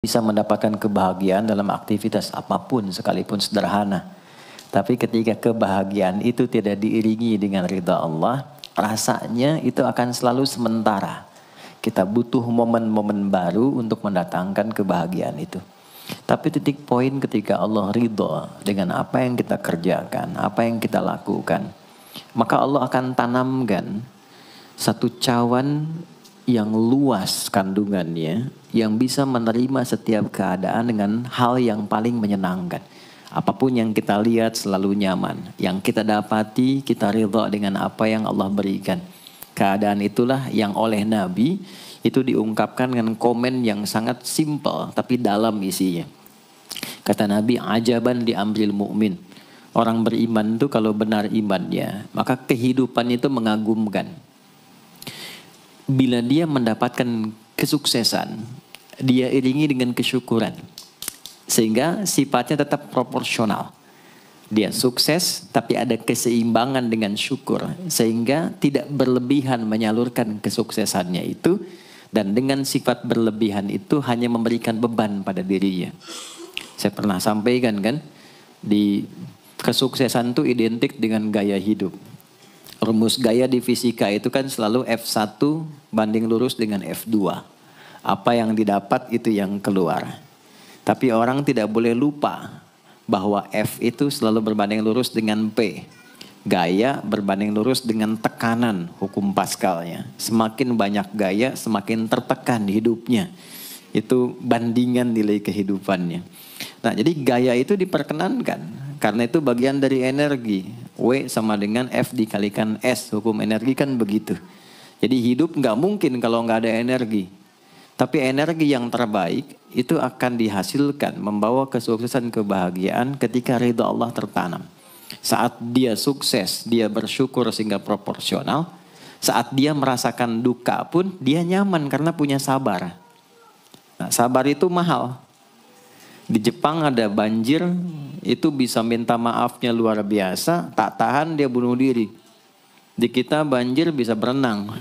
bisa mendapatkan kebahagiaan dalam aktivitas apapun sekalipun sederhana. Tapi ketika kebahagiaan itu tidak diiringi dengan ridha Allah, rasanya itu akan selalu sementara. Kita butuh momen-momen baru untuk mendatangkan kebahagiaan itu. Tapi titik poin ketika Allah ridha dengan apa yang kita kerjakan, apa yang kita lakukan, maka Allah akan tanamkan satu cawan yang luas kandungannya, yang bisa menerima setiap keadaan dengan hal yang paling menyenangkan. Apapun yang kita lihat selalu nyaman. Yang kita dapati, kita ridha dengan apa yang Allah berikan. Keadaan itulah yang oleh Nabi itu diungkapkan dengan komen yang sangat simpel tapi dalam isinya. Kata Nabi, ajaban di amril mu'min. Orang beriman itu kalau benar imannya, maka kehidupan itu mengagumkan. Bila dia mendapatkan kesuksesan, dia iringi dengan kesyukuran. Sehingga sifatnya tetap proporsional. Dia sukses tapi ada keseimbangan dengan syukur. Sehingga tidak berlebihan menyalurkan kesuksesannya itu. Dan dengan sifat berlebihan itu hanya memberikan beban pada dirinya. Saya pernah sampaikan kan, di kesuksesan itu identik dengan gaya hidup. Rumus gaya di fisika itu kan selalu F1 banding lurus dengan F2. Apa yang didapat itu yang keluar. Tapi orang tidak boleh lupa bahwa F itu selalu berbanding lurus dengan P. Gaya berbanding lurus dengan tekanan, hukum Pascalnya. Semakin banyak gaya, semakin tertekan hidupnya. Itu bandingan nilai kehidupannya. Nah, jadi gaya itu diperkenankan. Karena itu bagian dari energi. W sama dengan F dikalikan S. Hukum energi kan begitu. Jadi hidup nggak mungkin kalau nggak ada energi. Tapi energi yang terbaik itu akan dihasilkan. Membawa kesuksesan kebahagiaan ketika ridha Allah tertanam. Saat dia sukses, dia bersyukur sehingga proporsional. Saat dia merasakan duka pun dia nyaman karena punya sabar. Nah, sabar itu mahal. Di Jepang ada banjir, itu bisa minta maafnya luar biasa, tak tahan dia bunuh diri. Di kita banjir bisa berenang.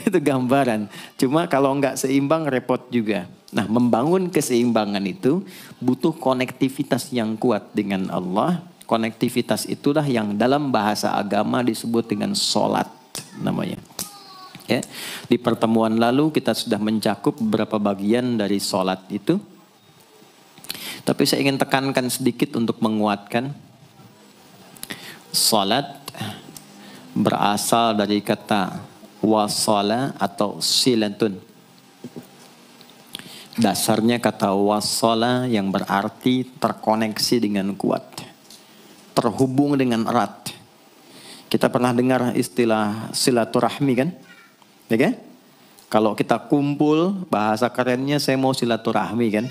Itu gambaran. Cuma kalau nggak seimbang repot juga. Nah, membangun keseimbangan itu butuh konektivitas yang kuat dengan Allah. Konektivitas itulah yang dalam bahasa agama disebut dengan sholat namanya. Ya. Di pertemuan lalu kita sudah mencakup beberapa bagian dari sholat itu. Tapi saya ingin tekankan sedikit untuk menguatkan. Salat berasal dari kata wasala atau silatun. Dasarnya kata wasala yang berarti terkoneksi dengan kuat. Terhubung dengan erat. Kita pernah dengar istilah silaturahmi kan? Ya kan? Kalau kita kumpul, bahasa kerennya saya mau silaturahmi kan?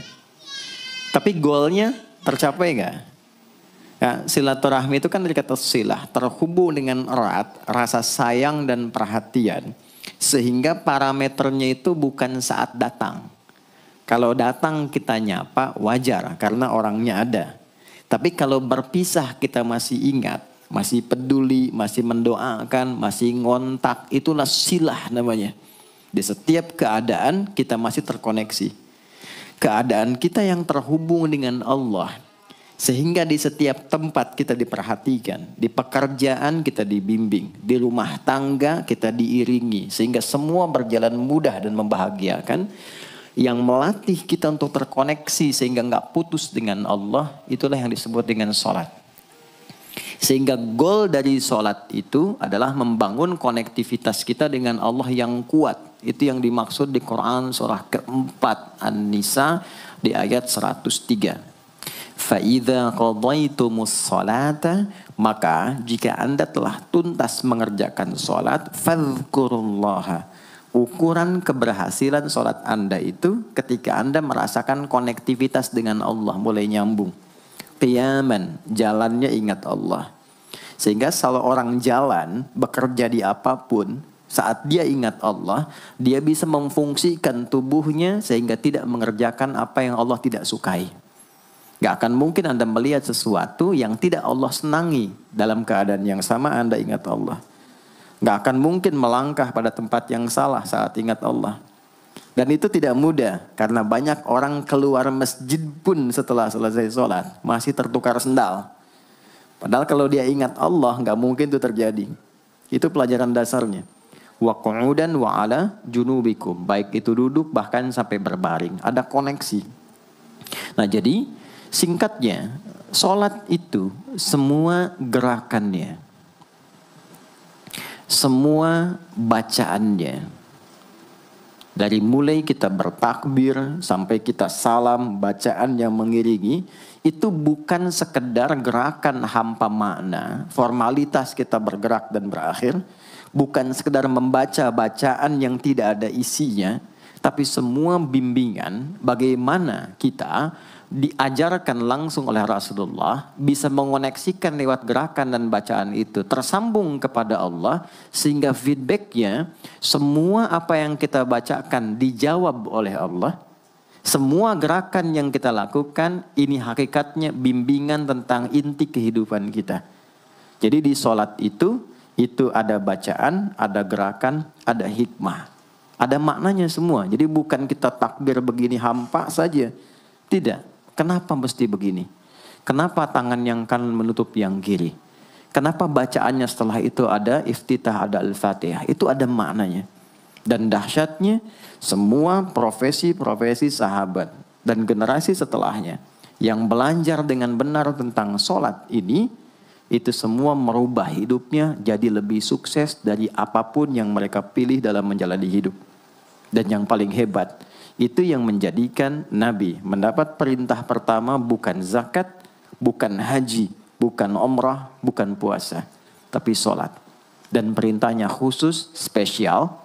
Tapi goalnya tercapai nggak? Ya, silaturahmi itu kan dari kata silah, terhubung dengan erat, rasa sayang dan perhatian. Sehingga parameternya itu bukan saat datang. Kalau datang kita nyapa wajar karena orangnya ada. Tapi kalau berpisah kita masih ingat, masih peduli, masih mendoakan, masih ngontak, itulah silah namanya. Di setiap keadaan kita masih terkoneksi. Keadaan kita yang terhubung dengan Allah. Sehingga di setiap tempat kita diperhatikan. Di pekerjaan kita dibimbing. Di rumah tangga kita diiringi. Sehingga semua berjalan mudah dan membahagiakan. Yang melatih kita untuk terkoneksi sehingga gak putus dengan Allah. Itulah yang disebut dengan sholat. Sehingga goal dari sholat itu adalah membangun konektivitas kita dengan Allah yang kuat. Itu yang dimaksud di Quran surah keempat An-Nisa di ayat 103. فَإِذَا قَضَيْتُمُ الصَّلَاةَ maka jika anda telah tuntas mengerjakan sholat, فَاذْكُرُوا اللَّهَ. Ukuran keberhasilan sholat anda itu ketika anda merasakan konektivitas dengan Allah mulai nyambung. Qiyaman, jalannya ingat Allah. Sehingga kalau orang jalan, bekerja di apapun, saat dia ingat Allah, dia bisa memfungsikan tubuhnya sehingga tidak mengerjakan apa yang Allah tidak sukai. Gak akan mungkin Anda melihat sesuatu yang tidak Allah senangi. Dalam keadaan yang sama Anda ingat Allah. Gak akan mungkin melangkah pada tempat yang salah saat ingat Allah. Dan itu tidak mudah karena banyak orang keluar masjid pun setelah selesai sholat masih tertukar sendal. Padahal kalau dia ingat Allah nggak mungkin itu terjadi. Itu pelajaran dasarnya. Wa qu'udan wa ala junubikum. Baik itu duduk bahkan sampai berbaring. Ada koneksi. Nah jadi singkatnya sholat itu semua gerakannya, semua bacaannya, dari mulai kita bertakbir sampai kita salam, bacaan yang mengiringi, itu bukan sekedar gerakan hampa makna, formalitas kita bergerak dan berakhir, bukan sekedar membaca bacaan yang tidak ada isinya, tapi semua bimbingan bagaimana kita diajarkan langsung oleh Rasulullah bisa mengoneksikan lewat gerakan dan bacaan itu tersambung kepada Allah sehingga feedbacknya semua apa yang kita bacakan dijawab oleh Allah. Semua gerakan yang kita lakukan ini hakikatnya bimbingan tentang inti kehidupan kita. Jadi di sholat itu ada bacaan, ada gerakan, ada hikmah, ada maknanya semua. Jadi bukan kita takbir begini hampa saja, tidak. Kenapa mesti begini? Kenapa tangan yang kanan menutup yang kiri? Kenapa bacaannya setelah itu ada iftitah, ada al-fatihah? Itu ada maknanya. Dan dahsyatnya semua profesi-profesi sahabat dan generasi setelahnya yang belajar dengan benar tentang sholat ini, itu semua merubah hidupnya jadi lebih sukses dari apapun yang mereka pilih dalam menjalani hidup. Dan yang paling hebat, itu yang menjadikan Nabi mendapat perintah pertama bukan zakat, bukan haji, bukan umrah, bukan puasa, tapi sholat. Dan perintahnya khusus, spesial,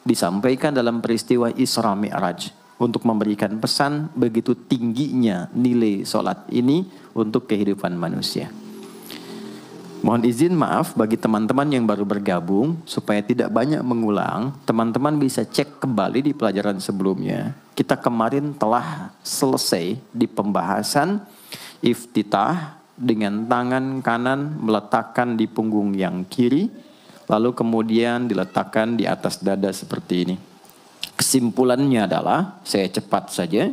disampaikan dalam peristiwa Isra Mi'raj untuk memberikan pesan begitu tingginya nilai sholat ini untuk kehidupan manusia. Mohon izin maaf bagi teman-teman yang baru bergabung, supaya tidak banyak mengulang, teman-teman bisa cek kembali di pelajaran sebelumnya. Kita kemarin telah selesai di pembahasan iftitah dengan tangan kanan meletakkan di punggung yang kiri, lalu kemudian diletakkan di atas dada seperti ini. Kesimpulannya adalah, saya cepat saja,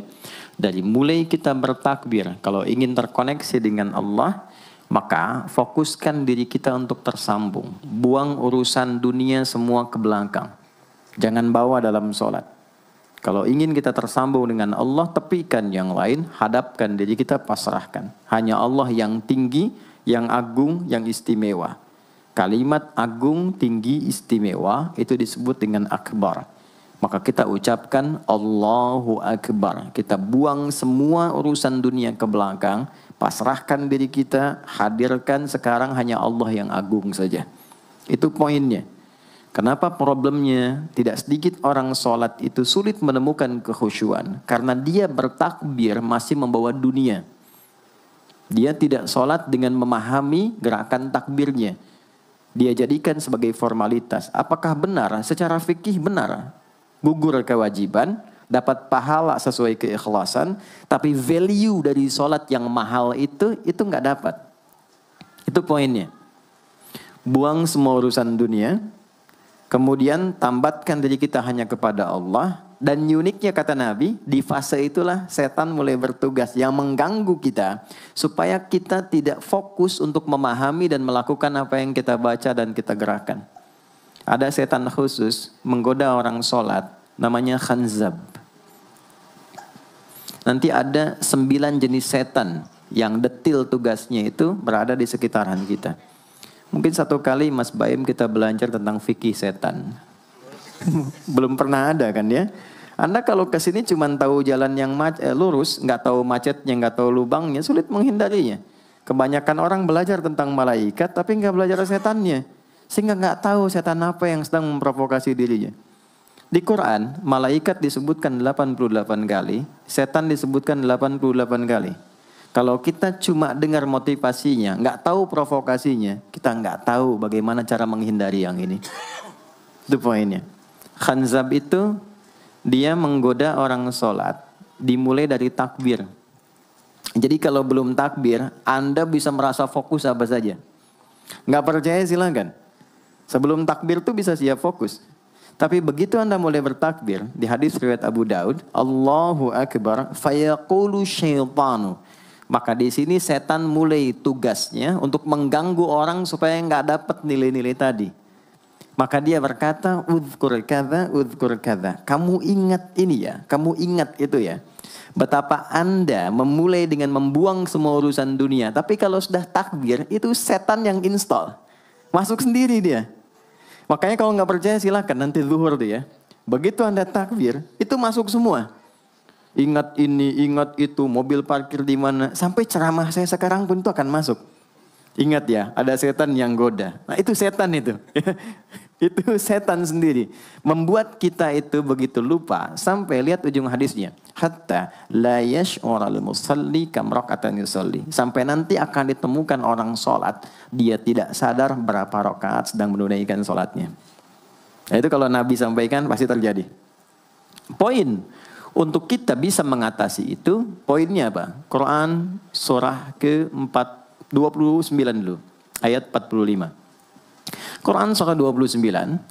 dari mulai kita bertakbir, kalau ingin terkoneksi dengan Allah, maka fokuskan diri kita untuk tersambung. Buang urusan dunia semua ke belakang. Jangan bawa dalam sholat. Kalau ingin kita tersambung dengan Allah, tepikan yang lain, hadapkan diri kita, pasrahkan. Hanya Allah yang tinggi, yang agung, yang istimewa. Kalimat agung, tinggi, istimewa itu disebut dengan akbar. Maka kita ucapkan Allahu Akbar. Kita buang semua urusan dunia ke belakang, pasrahkan diri kita, hadirkan sekarang hanya Allah yang agung saja. Itu poinnya. Kenapa problemnya tidak sedikit orang sholat itu sulit menemukan kekhusyuan? Karena dia bertakbir masih membawa dunia. Dia tidak sholat dengan memahami gerakan takbirnya. Dia jadikan sebagai formalitas. Apakah benar? Secara fikih benar. Gugur kewajiban, dapat pahala sesuai keikhlasan, tapi value dari sholat yang mahal itu nggak dapat. Itu poinnya. Buang semua urusan dunia, kemudian tambatkan diri kita hanya kepada Allah. Dan uniknya kata Nabi, di fase itulah setan mulai bertugas yang mengganggu kita, supaya kita tidak fokus untuk memahami dan melakukan apa yang kita baca dan kita gerakan. Ada setan khusus menggoda orang sholat, namanya khanzab. Nanti ada 9 jenis setan yang detil tugasnya itu berada di sekitaran kita. Mungkin satu kali Mas Baim kita belajar tentang fikih setan. Belum pernah ada kan ya. Anda kalau kesini cuma tahu jalan yang lurus, nggak tahu macetnya, nggak tahu lubangnya, sulit menghindarinya. Kebanyakan orang belajar tentang malaikat tapi nggak belajar setannya. Sehingga nggak tahu setan apa yang sedang memprovokasi dirinya. Di Quran, malaikat disebutkan 88 kali, setan disebutkan 88 kali. Kalau kita cuma dengar motivasinya, nggak tahu provokasinya, kita nggak tahu bagaimana cara menghindari yang ini. Itu poinnya. Khanzab itu, dia menggoda orang sholat, dimulai dari takbir. Jadi kalau belum takbir, Anda bisa merasa fokus apa saja. Nggak percaya silakan. Sebelum takbir tuh bisa siap fokus. Tapi begitu Anda mulai bertakbir, di hadis riwayat Abu Daud, Allahu Akbar, fayaqulu syaitanu. Maka di sini setan mulai tugasnya untuk mengganggu orang supaya nggak dapat nilai-nilai tadi. Maka dia berkata, udhkur kadza. Kamu ingat ini ya, kamu ingat itu ya. Betapa Anda memulai dengan membuang semua urusan dunia. Tapi kalau sudah takbir, itu setan yang install. Masuk sendiri dia. Makanya kalau nggak percaya silakan nanti zuhur tuh ya. Begitu Anda takbir, itu masuk semua. Ingat ini, ingat itu, mobil parkir di mana. Sampai ceramah saya sekarang pun itu akan masuk. Ingat ya, ada setan yang goda. Nah itu setan itu. Itu setan sendiri. Membuat kita itu begitu lupa. Sampai lihat ujung hadisnya. Hatta la yash'ural musalli kam raka'atan yusalli. Sampai nanti akan ditemukan orang sholat. Dia tidak sadar berapa rakaat sedang menunaikan sholatnya. Nah itu kalau Nabi sampaikan pasti terjadi. Poin untuk kita bisa mengatasi itu. Poinnya apa? Quran surah ke-29 dulu. Ayat 45. Quran surah 29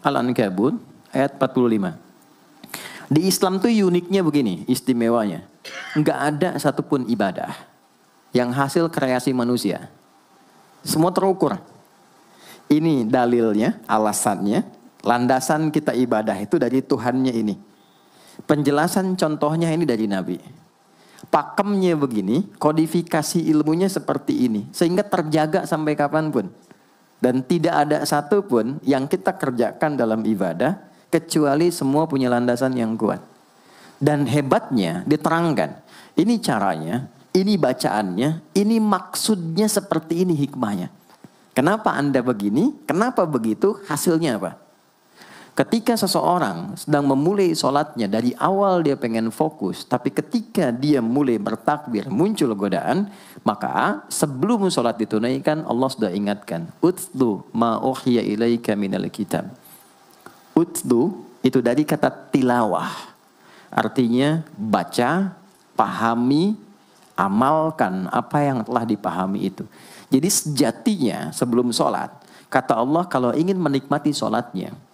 Al-Ankabut ayat 45. Di Islam tuh uniknya begini, istimewanya. Enggak ada satupun ibadah yang hasil kreasi manusia. Semua terukur. Ini dalilnya, alasannya, landasan kita ibadah itu dari Tuhannya ini. Penjelasan contohnya ini dari Nabi. Pakemnya begini, kodifikasi ilmunya seperti ini. Sehingga terjaga sampai kapanpun. Dan tidak ada satupun yang kita kerjakan dalam ibadah kecuali semua punya landasan yang kuat. Dan hebatnya diterangkan. Ini caranya, ini bacaannya, ini maksudnya seperti ini hikmahnya. Kenapa Anda begini? Kenapa begitu? Hasilnya apa? Ketika seseorang sedang memulai sholatnya dari awal dia pengen fokus. Tapi ketika dia mulai bertakbir muncul godaan. Maka sebelum sholat ditunaikan Allah sudah ingatkan. Utlu ma uhiya ilaika minal kitab. Utlu itu dari kata tilawah. Artinya baca, pahami, amalkan apa yang telah dipahami itu. Jadi sejatinya sebelum sholat. Kata Allah kalau ingin menikmati sholatnya.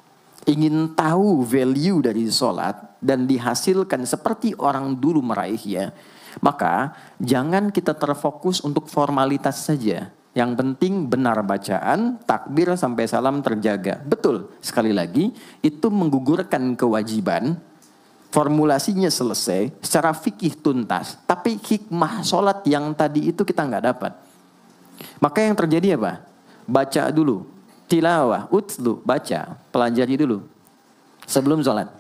Ingin tahu value dari sholat dan dihasilkan seperti orang dulu meraihnya, maka jangan kita terfokus untuk formalitas saja. Yang penting benar bacaan, takbir sampai salam terjaga. Betul, sekali lagi itu menggugurkan kewajiban, formulasinya selesai, secara fikih tuntas. Tapi hikmah sholat yang tadi itu kita nggak dapat. Maka yang terjadi apa? Baca dulu. Tilawah, utlu, baca, pelajari dulu sebelum sholat.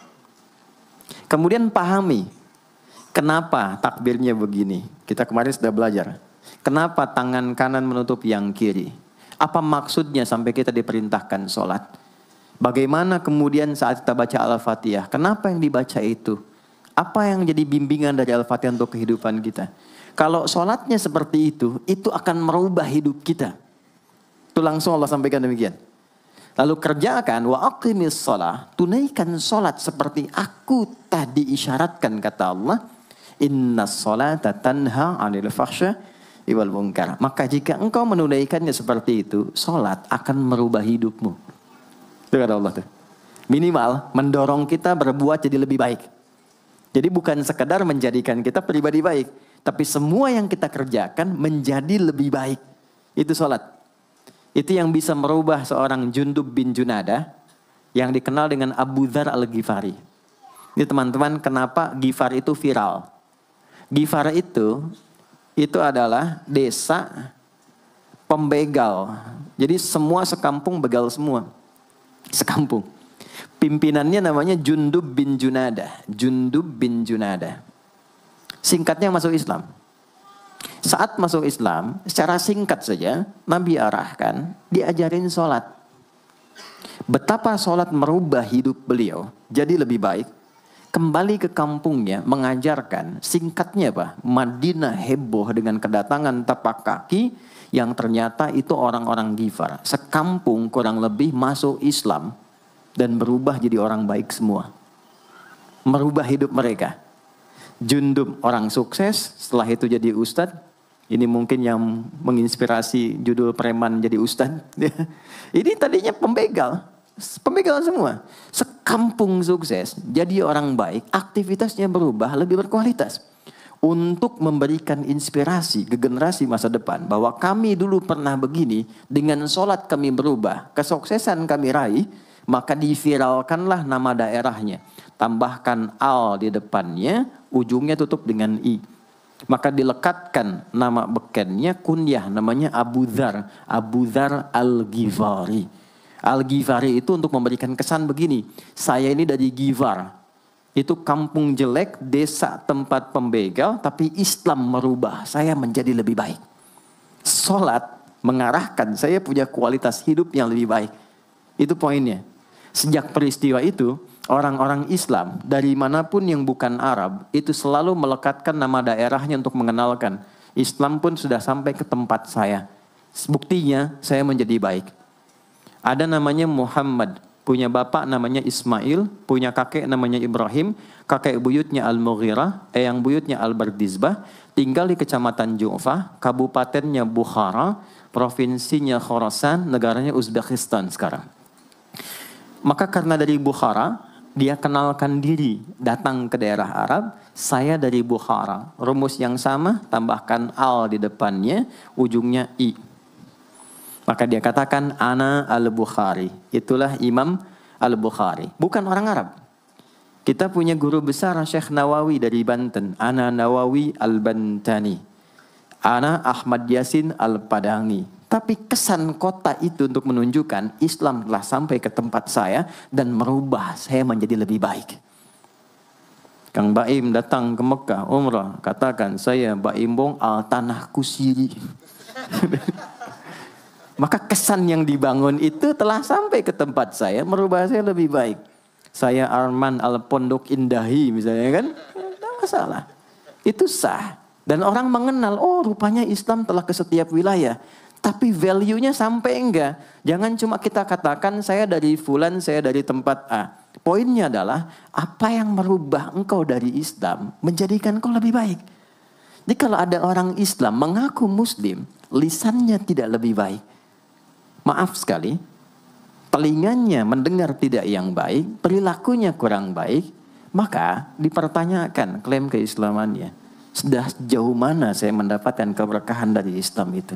Kemudian pahami kenapa takbirnya begini. Kita kemarin sudah belajar. Kenapa tangan kanan menutup yang kiri? Apa maksudnya sampai kita diperintahkan sholat? Bagaimana kemudian saat kita baca Al-Fatihah? Kenapa yang dibaca itu? Apa yang jadi bimbingan dari Al-Fatihah untuk kehidupan kita? Kalau sholatnya seperti itu akan merubah hidup kita. Itu langsung Allah sampaikan demikian. Lalu kerjakan wa aqimis shalah, tunaikan salat seperti aku tadi isyaratkan kata Allah, innas sholata tanha 'anil fahsya wal munkar. Maka jika engkau menunaikannya seperti itu, salat akan merubah hidupmu. Itu kata Allah tuh. Minimal mendorong kita berbuat jadi lebih baik. Jadi bukan sekedar menjadikan kita pribadi baik, tapi semua yang kita kerjakan menjadi lebih baik. Itu salat. Itu yang bisa merubah seorang Jundub bin Junadah yang dikenal dengan Abu Dzar Al-Ghifari. Ini teman-teman kenapa Ghifar itu viral. Ghifar itu adalah desa pembegal. Jadi semua sekampung begal semua. Sekampung. Pimpinannya namanya Jundub bin Junadah. Jundub bin Junadah. Singkatnya masuk Islam. Saat masuk Islam, secara singkat saja, Nabi arahkan, diajarin sholat. Betapa sholat merubah hidup beliau, jadi lebih baik. Kembali ke kampungnya, mengajarkan, singkatnya apa? Madinah heboh dengan kedatangan tapak kaki, yang ternyata itu orang-orang Ghifar. Sekampung kurang lebih masuk Islam, dan berubah jadi orang baik semua. Merubah hidup mereka. Jundub orang sukses, setelah itu jadi ustadz. Ini mungkin yang menginspirasi judul preman jadi ustadz. Ini tadinya pembegal. Pembegal semua. Sekampung sukses, jadi orang baik, aktivitasnya berubah lebih berkualitas. Untuk memberikan inspirasi ke generasi masa depan. Bahwa kami dulu pernah begini, dengan sholat kami berubah, kesuksesan kami raih, maka diviralkanlah nama daerahnya. Tambahkan al di depannya, ujungnya tutup dengan i. Maka dilekatkan nama bekennya, kunyah, namanya Abu Dzar. Abu Dzar Al-Ghifari. Al-Ghifari itu untuk memberikan kesan begini, saya ini dari Ghifar. Itu kampung jelek, desa tempat pembegal, tapi Islam merubah saya menjadi lebih baik. Sholat mengarahkan saya punya kualitas hidup yang lebih baik. Itu poinnya. Sejak peristiwa itu, orang-orang Islam dari manapun yang bukan Arab, itu selalu melekatkan nama daerahnya untuk mengenalkan. Islam pun sudah sampai ke tempat saya. Buktinya saya menjadi baik. Ada namanya Muhammad. Punya bapak namanya Ismail, punya kakek namanya Ibrahim, kakek buyutnya Al-Mughirah, eyang buyutnya Al-Bardizbah, tinggal di kecamatan Ju'fah, kabupatennya Bukhara, provinsinya Khorasan, negaranya Uzbekistan sekarang. Maka karena dari Bukhara, dia kenalkan diri, datang ke daerah Arab, saya dari Bukhara. Rumus yang sama, tambahkan al di depannya, ujungnya i. Maka dia katakan, Ana al-Bukhari. Itulah Imam al-Bukhari. Bukan orang Arab. Kita punya guru besar Syekh Nawawi dari Banten. Ana Nawawi al-Bantani. Ana Ahmad Yasin al-Padangi. Tapi kesan kota itu untuk menunjukkan Islam telah sampai ke tempat saya dan merubah saya menjadi lebih baik. Kang Baim datang ke Mekah, umrah. Katakan, saya Baim Bong al-Tanah Kusiri. Maka kesan yang dibangun itu telah sampai ke tempat saya, merubah saya lebih baik. Saya Arman al-Pondok Indahi misalnya kan, tidak masalah. Itu sah. Dan orang mengenal, oh rupanya Islam telah ke setiap wilayah. Tapi value-nya sampai enggak. Jangan cuma kita katakan saya dari fulan, saya dari tempat A. Poinnya adalah, apa yang merubah engkau dari Islam menjadikan engkau lebih baik. Jadi kalau ada orang Islam mengaku Muslim, lisannya tidak lebih baik. Maaf sekali, telinganya mendengar tidak yang baik, perilakunya kurang baik, maka dipertanyakan klaim keislamannya. Sudah sejauh mana saya mendapatkan keberkahan dari Islam itu?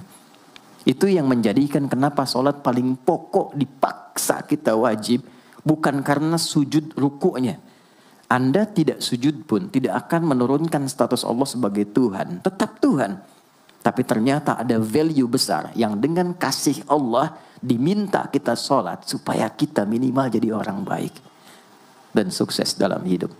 Itu yang menjadikan kenapa sholat paling pokok dipaksa kita wajib, bukan karena sujud rukuknya. Anda tidak sujud pun tidak akan menurunkan status Allah sebagai Tuhan, tetap Tuhan. Tapi ternyata ada value besar yang dengan kasih Allah diminta kita sholat supaya kita minimal jadi orang baik dan sukses dalam hidup.